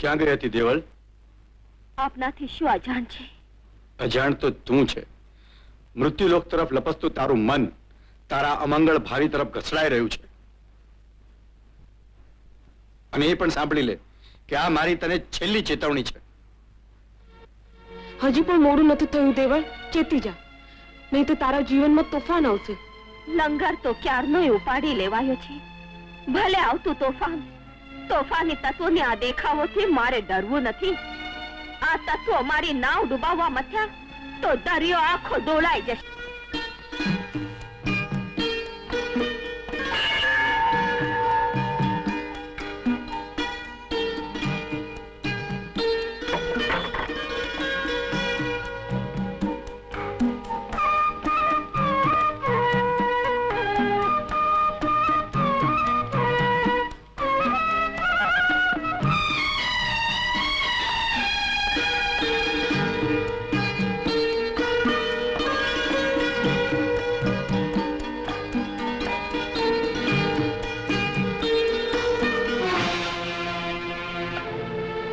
ક્યાં ગઈ હતી દેવળ? આપનાથી શું અજાણ છે? અજાણ તો તું છે. મૃત્યુલોક તરફ લપસતું તારું મન તારા અમંગળ ભાવિ તરફ ઘસડાઈ રહ્યું છે. અને એ પણ સાંભળી લે કે આ મારી તને છેલ્લી ચેતવણી છે. હજી પણ મોડું નથી થયું દેવળ, ચેતી જા, નહીં તો તારા જીવનમાં તોફાન આવશે. લંગર તો ક્યારનોય ઉપાડી લેવાયો છે. ભલે આવતું તોફાન, તોફાની તત્વોની આ દેખાવોથી મારે ડરવું નથી. આ તત્વો મારી નાવ ડૂબાવવા મથ્યા તો દરિયો આખો ડોલાઈ જશે.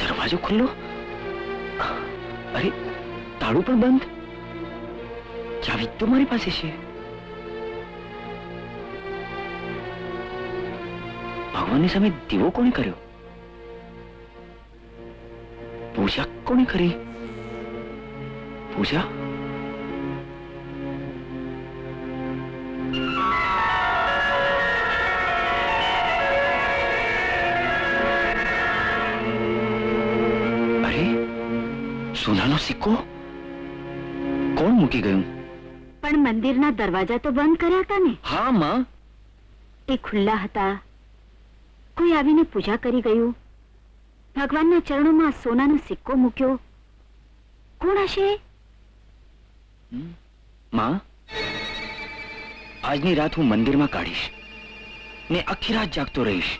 દરવાજો ખુલ્લો, અરે તાળું પણ બંધ. ચાવી તો મારી પાસે છે. ભગવાનની સામે દીવો કોણે કર્યો? પૂજા કોણે કરી? પૂજા સોનાનો સિક્કો કોણ મૂકી ગયું? પણ મંદિરના દરવાજા તો બંધ કર્યા હતા ને? હા માં, એ ખુલ્લા હતા. કોઈ આવીને પૂજા કરી ગયું. ભગવાનના ચરણોમાં સોનાનો સિક્કો મૂક્યો. કોણ હશે? માં, આજની રાત હું મંદિરમાં કાઢીશ ને આખી રાત જાગતો રહીશ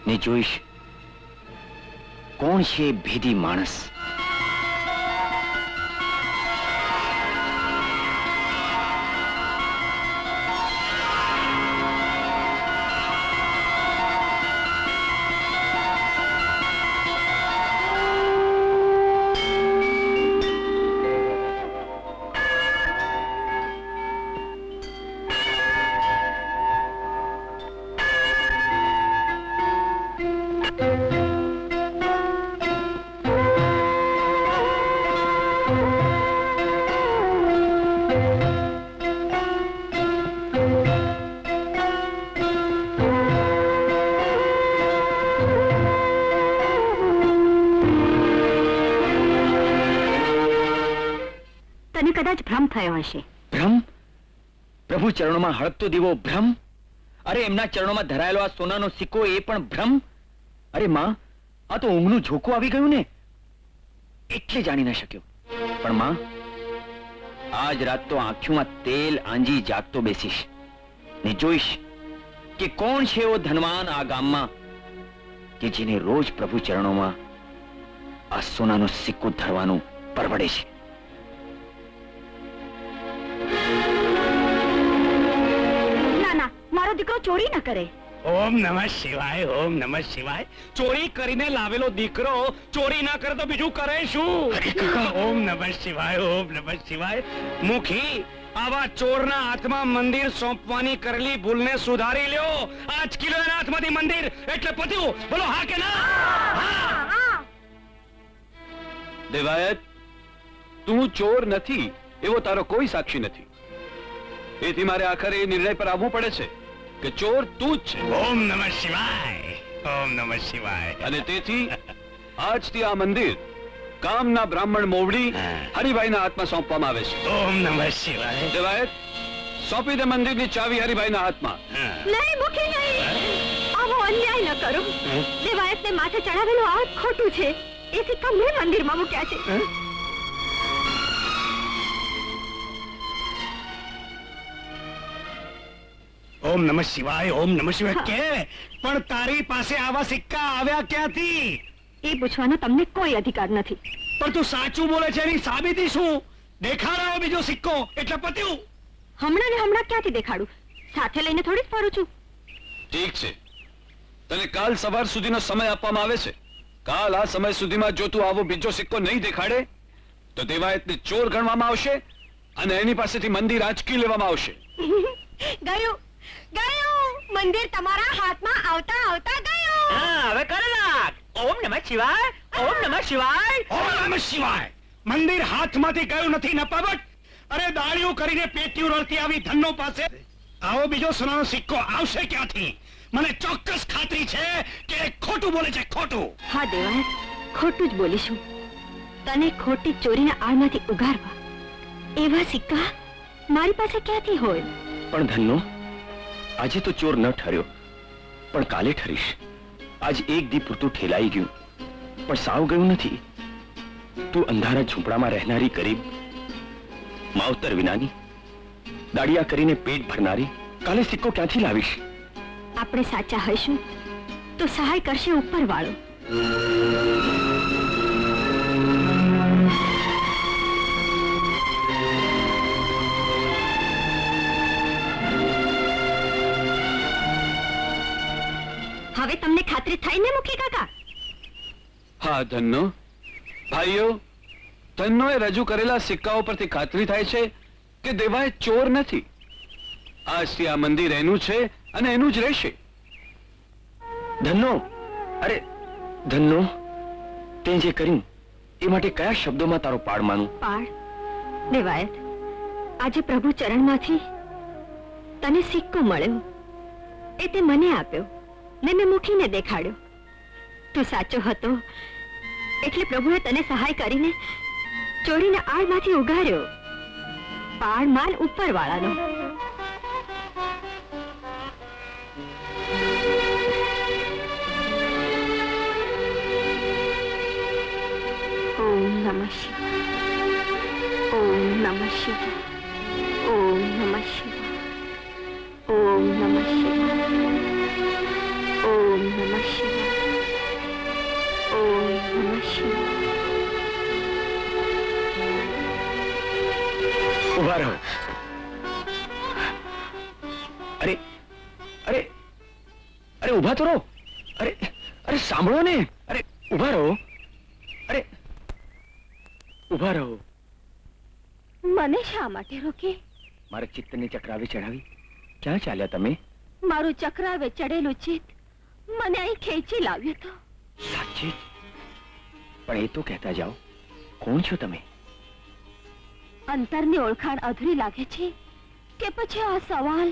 ને જોઈશ કોણ છે ભેદી માણસ. તને કદાચ ભ્રમ થયો હશે. ભ્રમ? પ્રભુ ચરણોમાં હળગતો દીવો ભ્રમ? અરે એમના ચરણોમાં ધરાયેલો આ સોનાનો સિક્કો એ પણ ભ્રમ? અરે માં, આ તો ઊંઘનું ઝોકું આવી ગયું ને, એટલે જાણી ન શક્યો. પણ માં, આજ રાત તો આંખોમાં તેલ આંજી જાગતો બેસીશ ને જોઈશ કે કોણ છે એવો ધનવાન આ ગામમાં કે જેને રોજ પ્રભુ ચરણોમાં આ સોનાનો સિક્કો ધરવાનું પરવડે છે. મારો દીકરો ચોરી ન કરે. ઓમ નમઃ શિવાય, ઓમ નમઃ શિવાય. ચોરી કરીને લાવેલો દીકરો ચોરી ના કરે તો બીજું કરે શું? ઓમ નમઃ શિવાય, ઓમ નમઃ શિવાય. મુખી, આવા ચોરના હાથમાં મંદિર સોંપવાની કરેલી ભૂલને સુધારી લ્યો. 5 કિલો એના હાથમાંથી મંદિર એટલે પત્યું. બોલો હા કે ના? દેવાયત, તું ચોર નથી એવો તારો કોઈ સાક્ષી નથી. એથી મારે આખરે એ નિર્ણય પર આવવું પડે છે કે ચોર તું જ છે. ઓમ નમઃ શિવાય, ઓમ નમઃ શિવાય. અને તેથી આજથી આ મંદિર ગામના બ્રાહ્મણ મોવડી હરિભાઈના હાથમાં સોંપવામાં આવે છે. ઓમ નમઃ શિવાય. દેવાયત, સોંપી દે મંદિરની ચાવી હરિભાઈના હાથમાં. નહીં મુખી, નહીં. આવો અન્યાય ન કરો. દેવાયતને માથે ચડાવેલું આ ખોટું છે. એ સિક્કા મેં મંદિરમાં મૂક્યા છે. ઓમ નમઃ શિવાય, ઓમ નમઃ શિવાય કે પણ તારી પાસે આવા સિક્કા આવ્યા ક્યાંથી? એ પૂછવાનો તમને કોઈ અધિકાર નથી. પણ તું સાચું બોલે છે એની સાબિતી શું? દેખાડાવો બીજો સિક્કો એટલે પત્યું. હમણાં ને હમણાં ક્યાંથી દેખાડું? સાથે લઈને થોડી જ ફરું છું. ઠીક છે, તને કાલ સવાર સુધીનો સમય આપવામાં આવે છે. કાલ આ સમય સુધીમાં જો તું આવો બીજો સિક્કો નહીં દેખાડે તો દેવાયતને ચોર ગણવામાં આવશે અને એની પાસેથી મંદિર આંચકી લેવામાં આવશે. ગયું ગયું મંદિર તમારા હાથમાં આવતા આવતા ગયું. હવે કરો નાખ. ઓમ નમઃ શિવાય, ઓમ નમઃ શિવાય. ઓમ નમઃ શિવાય. મંદિર હાથમાંથી ગયું નથી નપાવટ. અરે દાળિયું કરીને પેટીયું રળતી આવી ધનનો પાસે આવો બીજો સોનાનો સિક્કો આવશે ક્યાંથી? મને ચોક્કસ ખાતરી છે કે એ ખોટું બોલે છે, ખોટું. હા દેવાયત, ખોટું જ બોલીશું. તને ખોટી ચોરીના આળમાંથી ઉગારવા એવા સિક્કા મારી પાસે ક્યાંથી હોય? પણ ધનનો આજે તો ચોર ન ઠર્યો, પણ કાલે ઠરીશ. આજ એક દી પૂરતું ઠેલાઈ ગયું, પણ સાવ ગયું નથી. તું અંધારા ઝૂંપડામાં રહેનારી ગરીબ માવતર વિનાની દાડિયા કરીને પેટ ભરનારી કાલે સિક્કો ક્યાંથી લાવીશ? આપણે સાચા હશું તો સહાય કરશે ઉપરવાળો. હવે તમને ખાતરી થઈ ને મુખી કાકા? હા ધનનો ભાઈઓ, ધનનોએ રજૂ કરેલા સિક્કાઓ પરથી ખાતરી થાય છે કે દેવાયત ચોર નથી. આજથી આ મંદિર એનું છે અને એનું જ રહેશે. ધનનો, અરે ધનનો, તે જે કર્યું એ માટે કયા શબ્દોમાં તારો પાડ માનું? પાડ દેવાયત, આજે પ્રભુ ચરણમાંથી તને સિક્કો મળ્યો. એ તે મને આપ્યો ને મેં મુઠીને દેખાડ્યો. તું સાચો હતો એટલે પ્રભુએ તને સહાય કરીને ચોરીને આળમાંથી ઉગાર્યો. પાડ માન ઉપરવાળાનો. ઓમ નમઃ શિવાય, ઓમ નમઃ શિવાય, ઓમ નમઃ શિવાય, ઓમ નમઃ શિવાય, ઓમ નમઃ શિવાય, ઓમ નમઃ શિવાય. ઉભા રહો. અરે અરે અરે ઉભા તો રહો. અરે અરે સાંભળો ને. અરે ઉભા રહો. અરે ઉભા રહો. મને શા માટે રોકી? મારા ચિત્તને ચક્રાવે ચડાવી ક્યાં ચાલ્યા તમે? મારું ચક્રાવે ચડેલું ચિત્ત મને અહીં ખેંચી લાવ્યો તો. સાચે જ? પણ એ તો કહેતા જાઓ, કોણ છો તમે? અંતરની ઓળખાણ અધૂરી લાગે છે કે પછી આ સવાલ?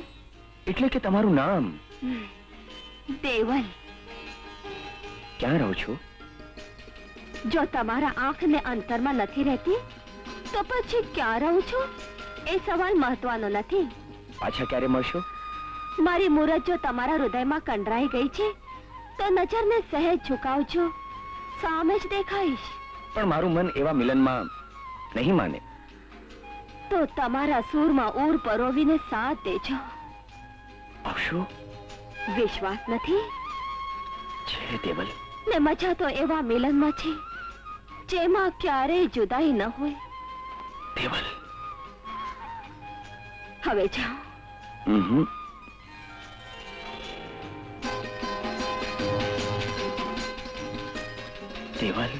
એટલે કે તમારું નામ? દેવલ. ક્યાં રહો છો? જો તમારા આંખને અંતરમાં નથી રહેતી તો પછી ક્યાં રહું છું એ સવાલ મહત્વનો નથી. પાછા ક્યારે મળશો? મારી મૂરત જો તમારા હૃદયમાં કંડરાઈ ગઈ છે તો નજરને સહેજ ઝુકાવજો, સામે જ દેખાઈશ. પણ મારું મન એવા મિલનમાં નહીં માને. તો તમારા સૂરમાં ઊર પરોવીને સાથ દેજો. આવશો? વિશ્વાસ નથી? છે દેવલ. ને મજા તો એવા મિલનમાં છે જેમાં ક્યારેય જુદાઈ ન હોય. દેવલ. હવે જાઓ. દેવલ.